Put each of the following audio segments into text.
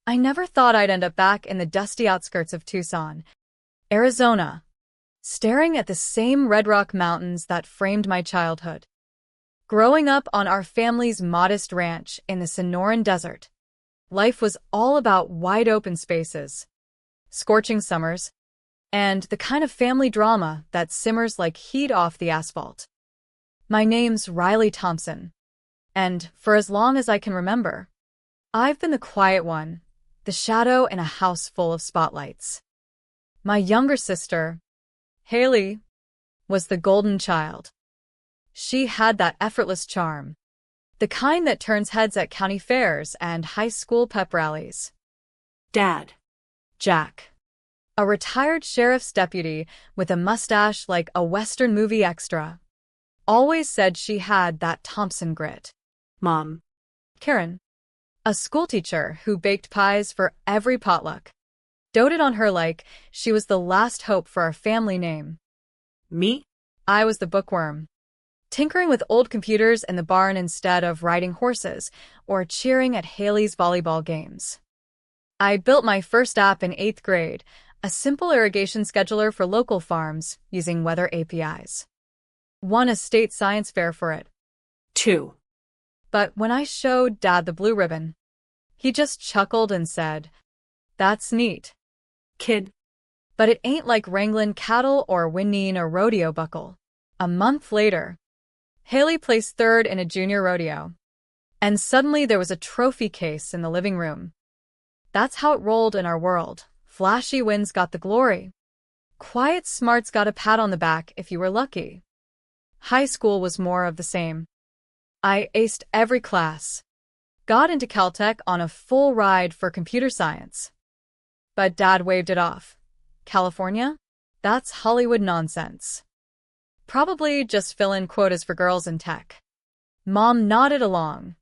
I never thought I'd end up back in the dusty outskirts of Tucson, Arizona, staring at the same red rock mountains that framed my childhood. Growing up on our family's modest ranch in the Sonoran Desert, life was all about wide open spaces, scorching summers, and the kind of family drama that simmers like heat off the asphalt. My name's Riley Thompson, and for as long as I can remember, I've been the quiet one, the shadow in a house full of spotlights. My younger sister, Haley, was the golden child. She had that effortless charm, the kind that turns heads at county fairs and high school pep rallies. Dad. Jack, a retired sheriff's deputy with a mustache like a Western movie extra, always said she had that Thompson grit. Mom. Karen, a schoolteacher who baked pies for every potluck, doted on her like she was the last hope for our family name. Me? I was the bookworm, tinkering with old computers in the barn instead of riding horses or cheering at Haley's volleyball games. I built my first app in 8th grade, a simple irrigation scheduler for local farms using weather APIs. Won a state science fair for it. 2. But when I showed Dad the blue ribbon, he just chuckled and said, "That's neat, Kid. but it ain't like wrangling cattle or winning a rodeo buckle." A month later, Haley placed 3rd in a junior rodeo, and suddenly there was a trophy case in the living room. That's how it rolled in our world. Flashy wins got the glory. Quiet smarts got a pat on the back if you were lucky. High school was more of the same. I aced every class, got into Caltech on a full ride for computer science. But Dad waved it off. California? That's Hollywood nonsense. Probably just fill in quotas for girls in tech. Mom nodded along,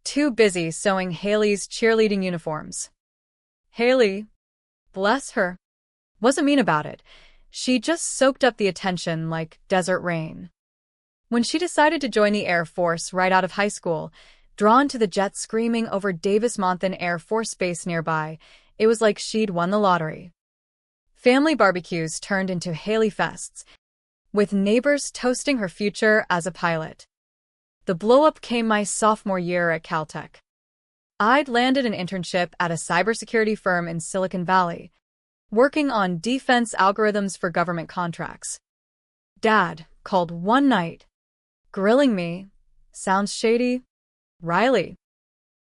too busy sewing Haley's cheerleading uniforms. Haley, bless her, wasn't mean about it. She just soaked up the attention like desert rain. When she decided to join the Air Force right out of high school, drawn to the jets screaming over Davis-Monthan Air Force Base nearby, it was like she'd won the lottery. Family barbecues turned into Haley fests, with neighbors toasting her future as a pilot. The blow-up came my sophomore year at Caltech. I'd landed an internship at a cybersecurity firm in Silicon Valley, working on defense algorithms for government contracts. Dad called one night, grilling me. "Sounds shady? Riley,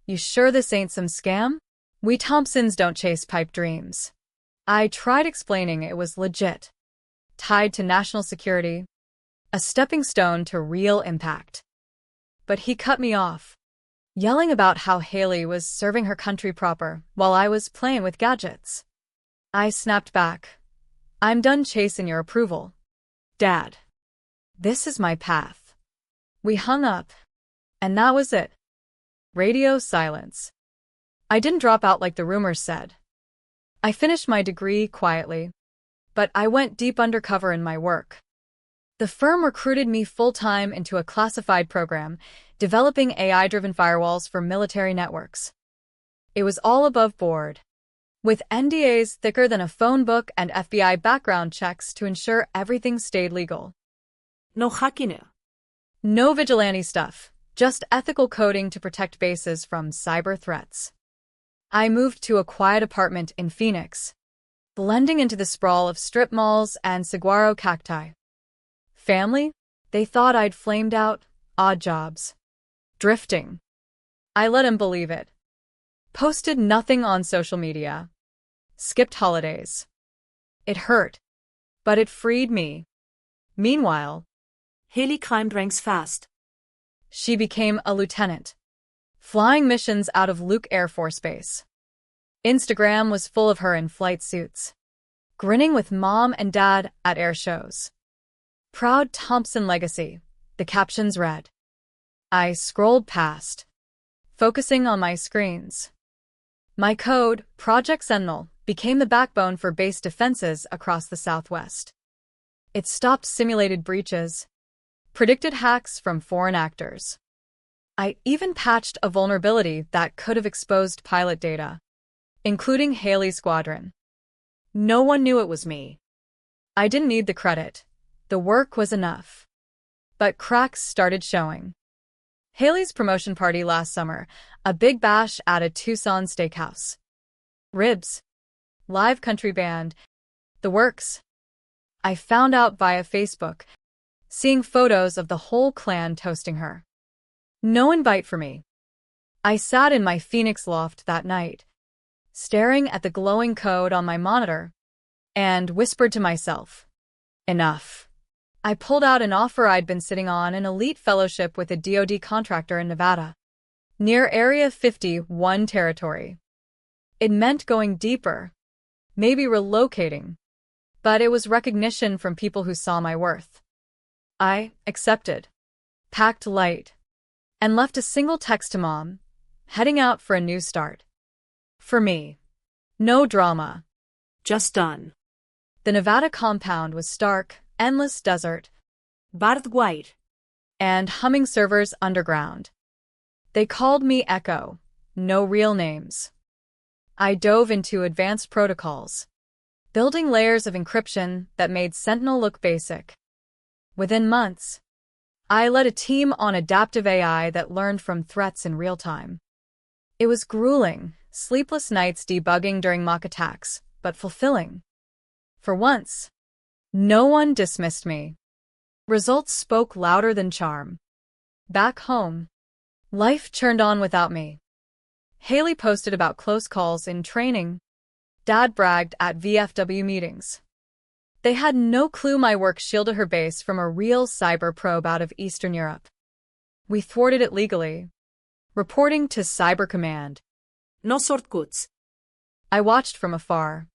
you sure this ain't some scam? We Thompsons don't chase pipe dreams." I tried explaining it was legit, tied to national security, a stepping stone to real impact. But he cut me off, yelling about how Haley was serving her country proper while I was playing with gadgets. I snapped back. "I'm done chasing your approval, Dad. This is my path." We hung up, and that was it. Radio silence. I didn't drop out like the rumors said. I finished my degree quietly, but I went deep undercover in my work. The firm recruited me full-time into a classified program, developing AI-driven firewalls for military networks. It was all above board, with NDAs thicker than a phone book and FBI background checks to ensure everything stayed legal. No hacking. No vigilante stuff, just ethical coding to protect bases from cyber threats. I moved to a quiet apartment in Phoenix, blending into the sprawl of strip malls and saguaro cacti. Family? They thought I'd flamed out. Odd jobs. Drifting. I let him believe it. Posted nothing on social media. Skipped holidays. It hurt, but it freed me. Meanwhile, Haley climbed ranks fast. She became a lieutenant, flying missions out of Luke Air Force Base. Instagram was full of her in flight suits, grinning with Mom and Dad at air shows. "Proud Thompson legacy," the captions read. I scrolled past, focusing on my screens. My code, Project Sentinel, became the backbone for base defenses across the Southwest. It stopped simulated breaches, predicted hacks from foreign actors. I even patched a vulnerability that could have exposed pilot data. including Haley's squadron. No one knew it was me. I didn't need the credit. The work was enough. But cracks started showing. Haley's promotion party last summer, a big bash at a Tucson steakhouse. Ribs, live country band, the works. I found out via Facebook, seeing photos of the whole clan toasting her. No invite for me. I sat in my Phoenix loft that night, staring at the glowing code on my monitor, and whispered to myself, enough. I pulled out an offer I'd been sitting on, an elite fellowship with a DoD contractor in Nevada, near Area 51 territory. It meant going deeper, maybe relocating, but it was recognition from people who saw my worth. I accepted, packed light, and left a single text to Mom, heading out for a new start. For me, no drama. Just done. The Nevada compound was stark, endless desert, Barbed wire. and humming servers underground. They called me Echo, no real names. I dove into advanced protocols, building layers of encryption that made Sentinel look basic. Within months, I led a team on adaptive AI that learned from threats in real time. It was grueling, sleepless nights debugging during mock attacks, but fulfilling. For once, no one dismissed me. Results spoke louder than charm. Back home, life churned on without me. Haley posted about close calls in training. Dad bragged at VFW meetings. They had no clue my work shielded her base from a real cyber probe out of Eastern Europe. We thwarted it legally, reporting to Cyber Command. No shortcuts. I watched from afar,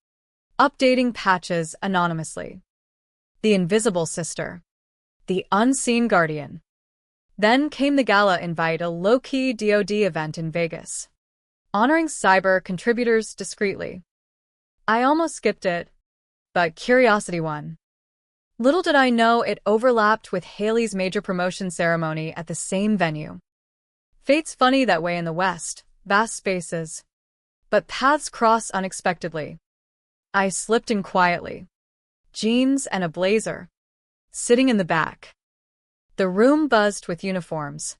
updating patches anonymously. The invisible sister. The unseen guardian. Then came the gala invite, a low-key DoD event in Vegas, honoring cyber contributors discreetly. I almost skipped it, but curiosity won. Little did I know it overlapped with Haley's major promotion ceremony at the same venue. Fate's funny that way in the West, vast spaces. But paths cross unexpectedly. I slipped in quietly. Jeans and a blazer. Sitting in the back. The room buzzed with uniforms,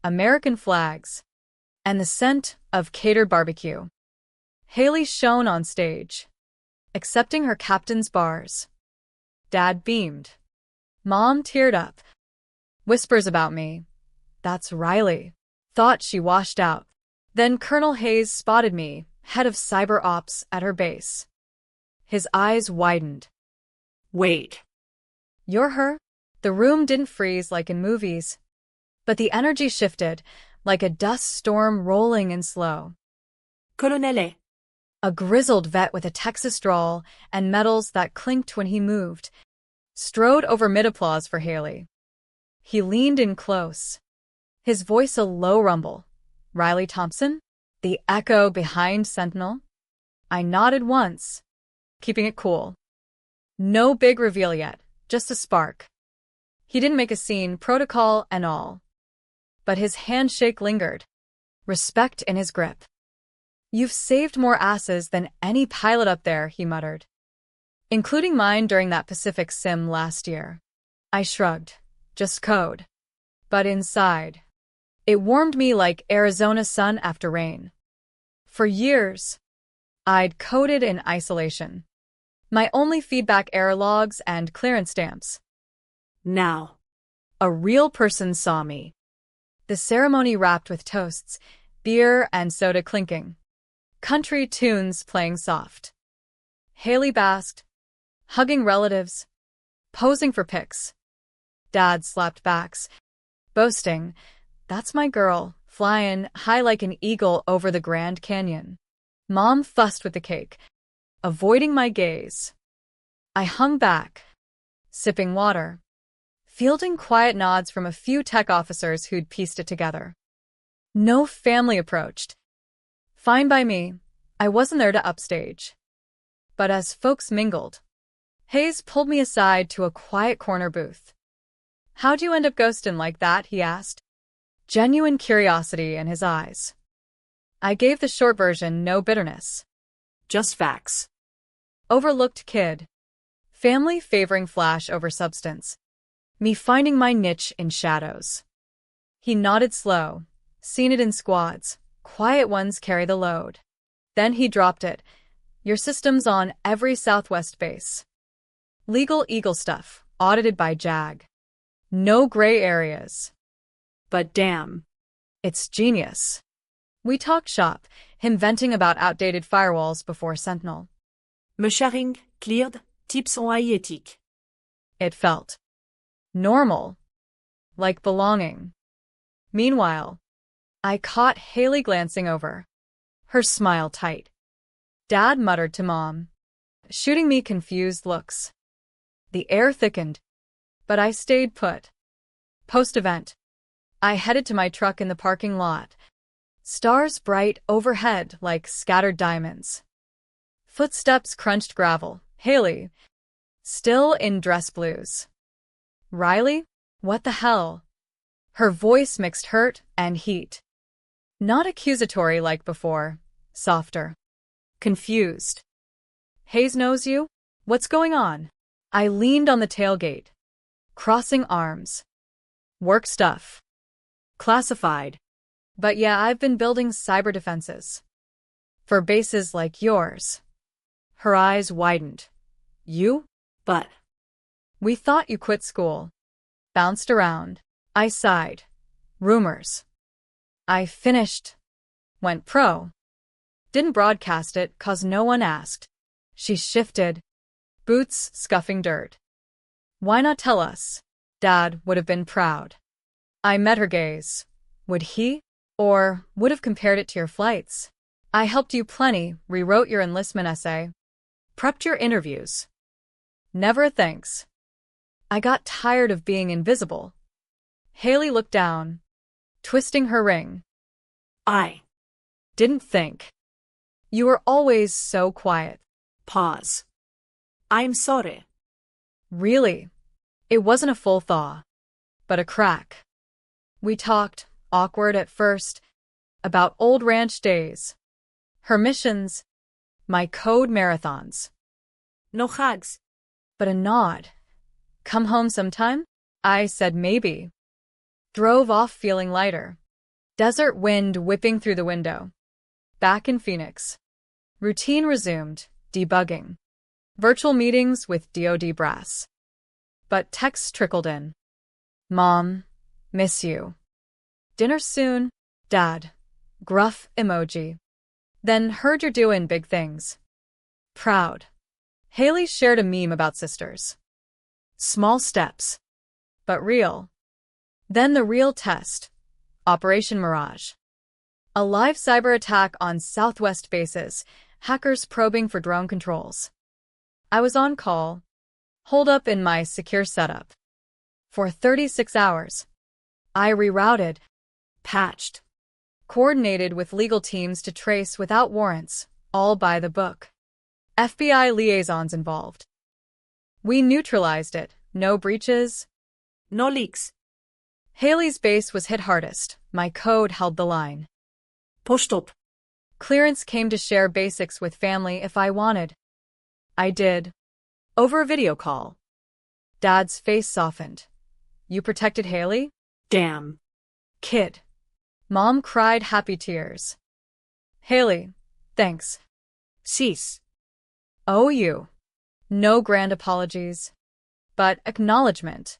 American flags, and the scent of catered barbecue. Haley shone on stage, accepting her captain's bars. Dad beamed. Mom teared up. Whispers about me. That's Riley. Thought she washed out. Then Colonel Hayes spotted me, head of cyber ops, at her base. His eyes widened. Wait. You're her? The room didn't freeze like in movies, but the energy shifted, like a dust storm rolling in slow. Colonele. A grizzled vet with a Texas drawl and medals that clinked when he moved, strode over mid-applause for Haley. He leaned in close, his voice a low rumble. Riley Thompson? The echo behind Sentinel? I nodded once, keeping it cool. No big reveal yet, just a spark. He didn't make a scene, protocol and all. But his handshake lingered, respect in his grip. You've saved more asses than any pilot up there, he muttered. Including mine during that Pacific sim last year. I shrugged. Just code. But inside, it warmed me like Arizona sun after rain. For years, I'd coded in isolation. My only feedback error logs and clearance stamps. Now. A real person saw me. The ceremony wrapped with toasts, beer and soda clinking. Country tunes playing soft. Haley basked, hugging relatives, posing for pics. Dad slapped backs, boasting, that's my girl, flying high like an eagle over the Grand Canyon. Mom fussed with the cake, avoiding my gaze. I hung back, sipping water, fielding quiet nods from a few tech officers who'd pieced it together. No family approached. Fine by me, I wasn't there to upstage. But as folks mingled, Hayes pulled me aside to a quiet corner booth. How'd you end up ghostin' like that, he asked. Genuine curiosity in his eyes. I gave the short version, no bitterness. Just facts. Overlooked kid. Family favoring flash over substance. Me finding my niche in shadows. He nodded slow. Seen it in squads. Quiet ones carry the load. Then he dropped it. Your system's on every Southwest base. Legal eagle stuff, audited by JAG. No gray areas. But damn. It's genius. We talked shop, him venting about outdated firewalls before Sentinel. Me sharing, cleared, tips on AI éthique. It felt normal, like belonging. Meanwhile, I caught Haley glancing over, her smile tight. Dad muttered to Mom, shooting me confused looks. The air thickened, but I stayed put. Post-event, I headed to my truck in the parking lot. Stars bright overhead like scattered diamonds. Footsteps crunched gravel. Haley, still in dress blues. Riley? What the hell? Her voice mixed hurt and heat. Not accusatory like before, softer. Confused. Hayes knows you? What's going on? I leaned on the tailgate, crossing arms. Work stuff. Classified. But yeah, I've been building cyber defenses. For bases like yours. Her eyes widened. You? But. We thought you quit school. Bounced around. I sighed. Rumors. I finished. Went pro. Didn't broadcast it 'cause no one asked. She shifted. Boots scuffing dirt. Why not tell us? Dad would have been proud. I met her gaze. Would he? Or would have compared it to your flights? I helped you plenty, rewrote your enlistment essay. Prepped your interviews. Never a thanks. I got tired of being invisible. Haley looked down, twisting her ring. I. Didn't think. You were always so quiet. Pause. I'm sorry. Really? It wasn't a full thaw, but a crack. We talked, awkward at first, about old ranch days. Her missions, my code marathons. No hugs. But a nod. Come home sometime? I said maybe. Drove off feeling lighter. Desert wind whipping through the window. Back in Phoenix. Routine resumed, debugging. Virtual meetings with DoD brass. But texts trickled in. Mom, miss you. Dinner soon, Dad. Gruff emoji. Then heard you're doing big things. Proud. Haley shared a meme about sisters. Small steps. But real. Then the real test. Operation Mirage. A live cyber attack on Southwest bases, hackers probing for drone controls. I was on call, holed up in my secure setup. For 36 hours. I rerouted, patched, coordinated with legal teams to trace without warrants, all by the book. FBI liaisons involved. We neutralized it, no breaches. No leaks. Haley's base was hit hardest, my code held the line. Post-op. Clearance came to share basics with family if I wanted. I did. Over a video call. Dad's face softened. You protected Haley? Damn. Kid. Mom cried happy tears. Haley, thanks. Cease. Oh, you. No grand apologies. But acknowledgement.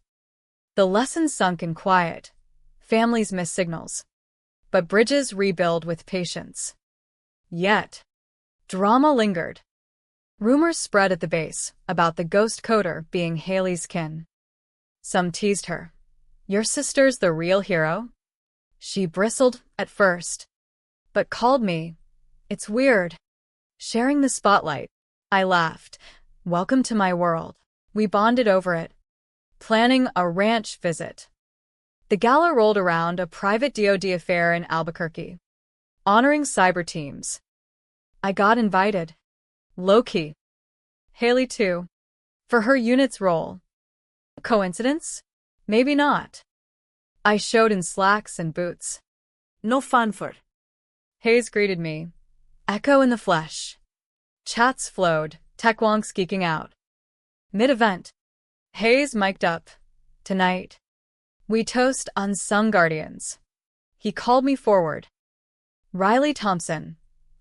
The lesson sunk in quiet. Families miss signals. But bridges rebuild with patience. Yet, drama lingered. Rumors spread at the base about the ghost coder being Haley's kin. Some teased her. Your sister's the real hero? She bristled at first, but called me. It's weird. Sharing the spotlight. I laughed. Welcome to my world. We bonded over it. Planning a ranch visit. The gala rolled around a private DoD affair in Albuquerque. Honoring cyber teams. I got invited. Low-key. Haley too. For her unit's role. Coincidence? Maybe not. I showed in slacks and boots. No fanfare. Hayes greeted me. Echo in the flesh. Chats flowed, tech wonks geeking out. Mid-event. Hayes mic'd up. Tonight, we toast unsung guardians. He called me forward. Riley Thompson,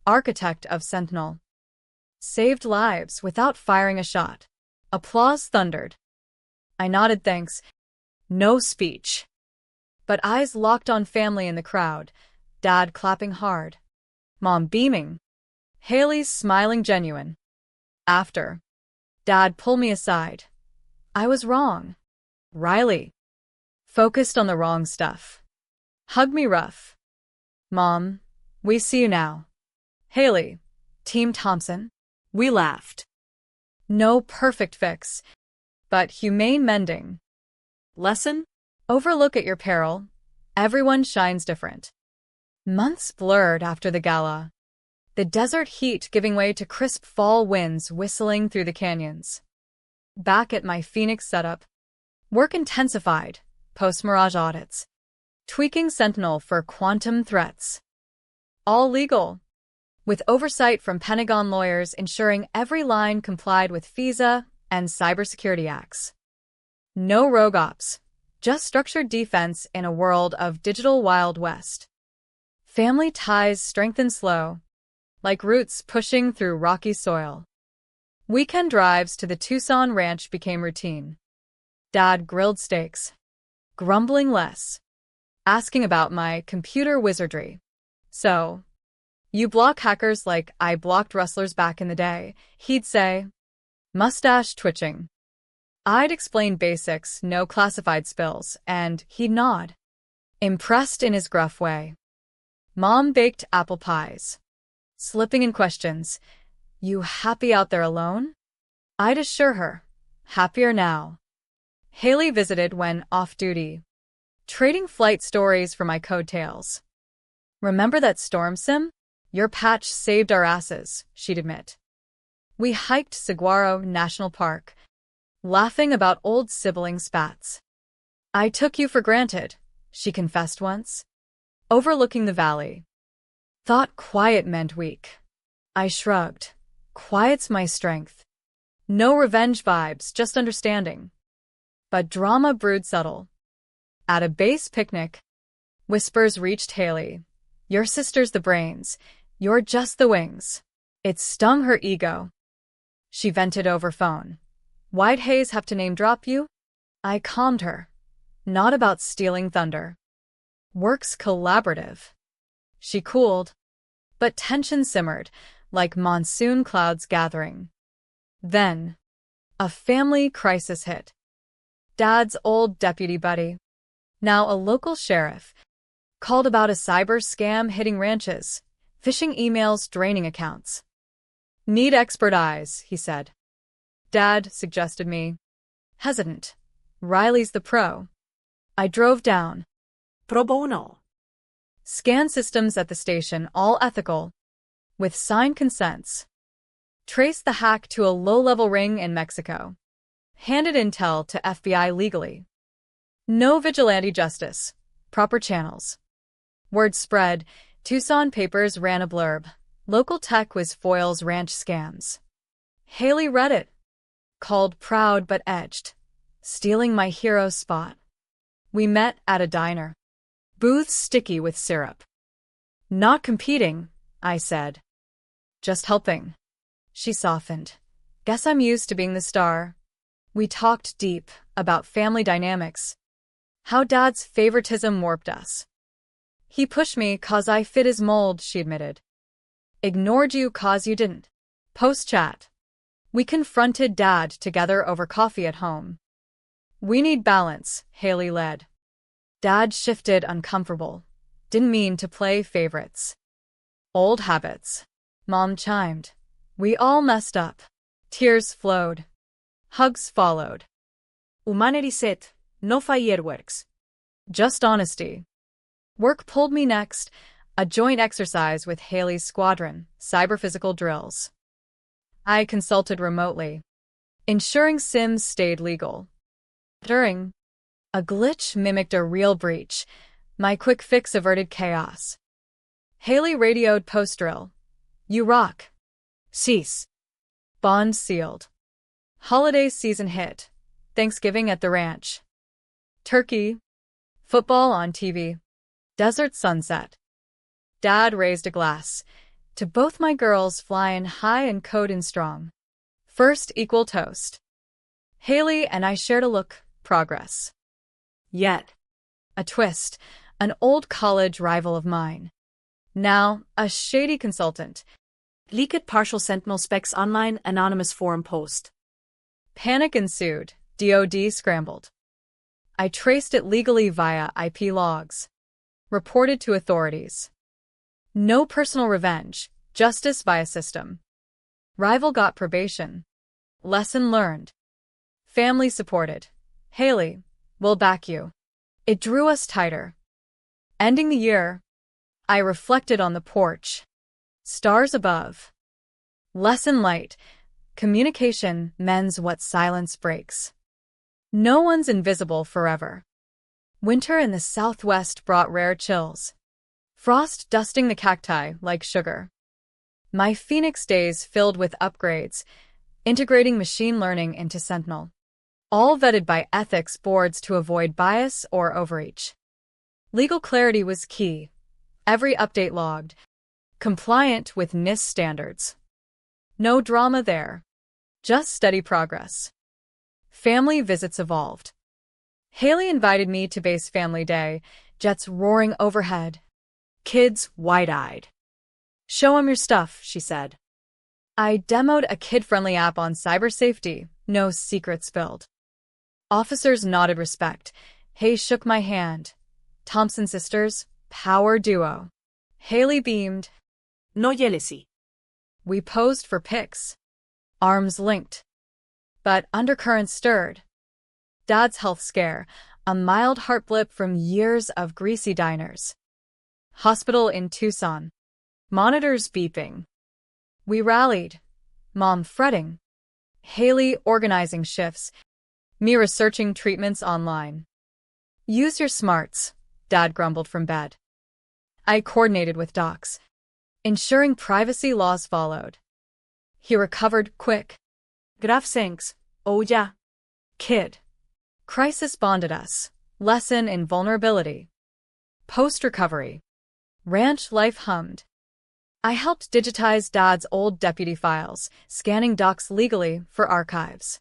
architect of Sentinel. Saved lives without firing a shot. Applause thundered. I nodded thanks. No speech. But eyes locked on family in the crowd. Dad clapping hard. Mom beaming. Haley's smiling genuine. After. Dad pulled me aside. I was wrong. Riley. Focused on the wrong stuff. Hugged me rough. Mom, we see you now. Haley. Team Thompson. We laughed. No perfect fix, but humane mending. Lesson? Overlook at your peril. Everyone shines different. Months blurred after the gala. The desert heat giving way to crisp fall winds whistling through the canyons. Back at my Phoenix setup, work intensified, post-mirage audits, tweaking Sentinel for quantum threats. All legal, with oversight from Pentagon lawyers ensuring every line complied with FISA and cybersecurity acts. No rogue ops, just structured defense in a world of digital Wild West. Family ties strengthen slow, like roots pushing through rocky soil. Weekend drives to the Tucson ranch became routine. Dad grilled steaks, grumbling less, asking about my computer wizardry. So, you block hackers like I blocked rustlers back in the day, he'd say, mustache twitching. I'd explain basics, no classified spills, and he'd nod, impressed in his gruff way. Mom baked apple pies, slipping in questions. You happy out there alone? I'd assure her, happier now. Haley visited when off-duty, trading flight stories for my code tales. Remember that storm sim? Your patch saved our asses, she'd admit. We hiked Saguaro National Park, laughing about old sibling spats. I took you for granted, she confessed once, overlooking the valley. Thought quiet meant weak. I shrugged. Quiet's my strength. No revenge vibes, just understanding. But drama brewed subtle. At a base picnic, whispers reached Haley. Your sister's the brains. You're just the wings. It stung her ego. She vented over phone. Why'd Hayes have to name drop you? I calmed her. Not about stealing thunder. Work's collaborative. She cooled, but tension simmered, like monsoon clouds gathering. Then, a family crisis hit. Dad's old deputy buddy, now a local sheriff, called about a cyber scam hitting ranches, phishing emails draining accounts. Need expert eyes, he said. Dad suggested me. Hesitant. Riley's the pro. I drove down. Pro bono. Scan systems at the station, all ethical, with signed consents. Traced the hack to a low-level ring in Mexico. Handed intel to FBI legally. No vigilante justice. Proper channels. Word spread. Tucson papers ran a blurb. Local tech was foils ranch scams. Haley read it. Called proud but edged. Stealing my hero spot. We met at a diner. Booths sticky with syrup. Not competing, I said. Just helping. She softened. Guess I'm used to being the star. We talked deep about family dynamics. How Dad's favoritism warped us. He pushed me 'cause I fit his mold, she admitted. Ignored you 'cause you didn't. Post-chat. We confronted Dad together over coffee at home. We need balance, Haley led. Dad shifted uncomfortable. Didn't mean to play favorites. Old habits. Mom chimed. We all messed up. Tears flowed. Hugs followed. Humanity set, no fireworks. Just honesty. Work pulled me next, a joint exercise with Haley's squadron, cyber-physical drills. I consulted remotely, ensuring sims stayed legal. During, a glitch mimicked a real breach. My quick fix averted chaos. Haley radioed post-drill. You rock. Cease. Bond sealed. Holiday season hit. Thanksgiving at the ranch. Turkey. Football on TV. Desert sunset. Dad raised a glass. To both my girls flying high and coding strong. First equal toast. Haley and I shared a look. Progress. Yet. A twist. An old college rival of mine. Now, a shady consultant. Leaked partial Sentinel specs online, anonymous forum post. Panic ensued. DoD scrambled. I traced it legally via IP logs. Reported to authorities. No personal revenge, justice via system. Rival got probation. Lesson learned. Family supported. Haley, we'll back you. It drew us tighter. Ending the year, I reflected on the porch. Stars above. Lesson light. Communication mends what silence breaks. No one's invisible forever. Winter in the southwest brought rare chills. Frost dusting the cacti like sugar. My Phoenix days filled with upgrades, integrating machine learning into Sentinel. All vetted by ethics boards to avoid bias or overreach. Legal clarity was key. Every update logged. Compliant with NIST standards. No drama there. Just steady progress. Family visits evolved. Haley invited me to base family day, jets roaring overhead. Kids wide-eyed. Show 'em your stuff, she said. I demoed a kid-friendly app on cyber safety, no secrets spilled. Officers nodded respect. Hay shook my hand. Thompson sisters, power duo. Haley beamed. No jealousy. We posed for pics. Arms linked. But undercurrents stirred. Dad's health scare, a mild heart blip from years of greasy diners. Hospital in Tucson. Monitors beeping. We rallied. Mom fretting. Haley organizing shifts. Me researching treatments online. Use your smarts, Dad grumbled from bed. I coordinated with docs. Ensuring privacy laws followed. He recovered quick. Graf thanks. Oh yeah. Kid. Crisis bonded us. Lesson in vulnerability. Post-recovery. Ranch life hummed. I helped digitize Dad's old deputy files, scanning docs legally for archives.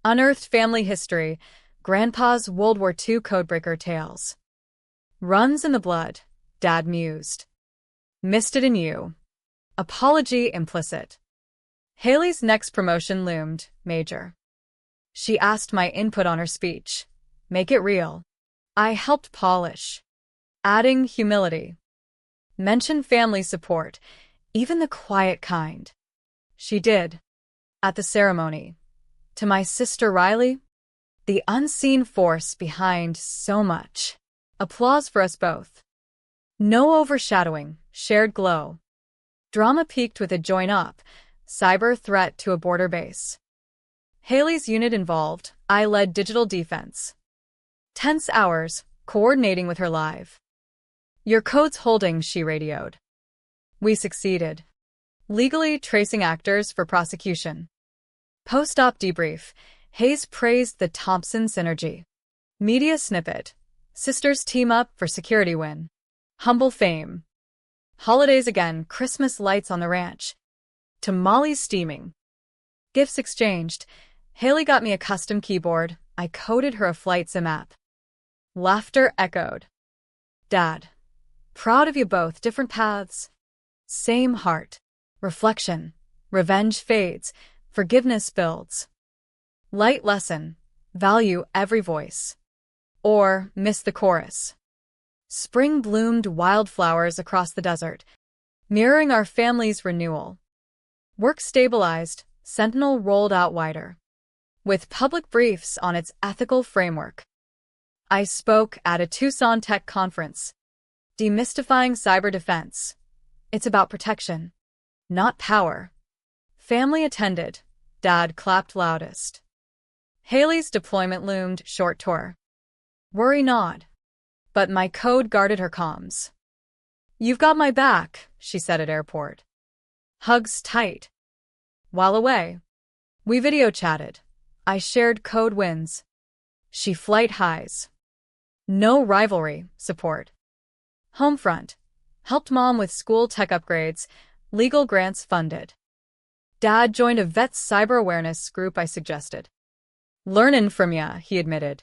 Unearthed family history, Grandpa's World War II codebreaker tales. Runs in the blood, Dad mused. Missed it in you. Apology implicit. Haley's next promotion loomed, major. She asked my input on her speech. Make it real. I helped polish. Adding humility. Mention family support, even the quiet kind. She did. At the ceremony. To my sister Riley, the unseen force behind so much. Applause for us both. No overshadowing, shared glow. Drama peaked with a join-up, cyber threat to a border base. Haley's unit involved, I led digital defense. Tense hours, coordinating with her live. Your code's holding, she radioed. We succeeded. Legally tracing actors for prosecution. Post-op debrief, Hayes praised the Thompson synergy. Media snippet. Sisters team up for security win. Humble fame. Holidays again, Christmas lights on the ranch. Tamales steaming. Gifts exchanged. Haley got me a custom keyboard. I coded her a flight sim app. Laughter echoed. Dad. Proud of you both, different paths. Same heart. Reflection. Revenge fades. Forgiveness builds. Light lesson. Value every voice. Or miss the chorus. Spring bloomed wildflowers across the desert, mirroring our family's renewal. Work stabilized, Sentinel rolled out wider. With public briefs on its ethical framework. I spoke at a Tucson tech conference. Demystifying cyber defense. It's about protection, not power. Family attended. Dad clapped loudest. Haley's deployment loomed, short tour. Worry nod. But my code guarded her comms. You've got my back, she said at airport. Hugs tight. While away, we video chatted. I shared code wins. She flight highs. No rivalry, support. Homefront. Helped mom with school tech upgrades, legal grants funded. Dad joined a vet's cyber awareness group I suggested. Learnin' from ya, he admitted.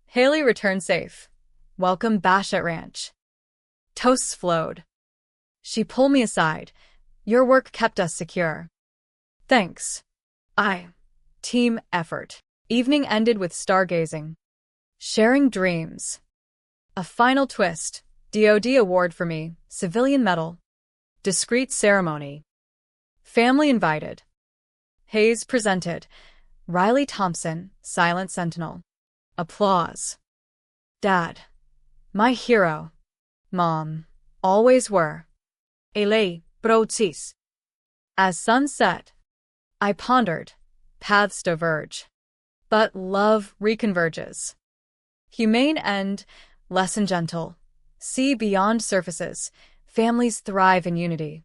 Haley returned safe. Welcome bash at ranch. Toasts flowed. She pulled me aside. Your work kept us secure. Thanks. Team effort. Evening ended with stargazing. Sharing dreams. A final twist. DoD award for me, civilian medal. Discreet ceremony. Family invited. Hayes presented. Riley Thompson, silent sentinel. Applause. Dad. My hero. Mom. Always were. Elei, brocis. As sun set, I pondered. Paths diverge. But love reconverges. Humane end, lesson gentle. See beyond surfaces. Families thrive in unity.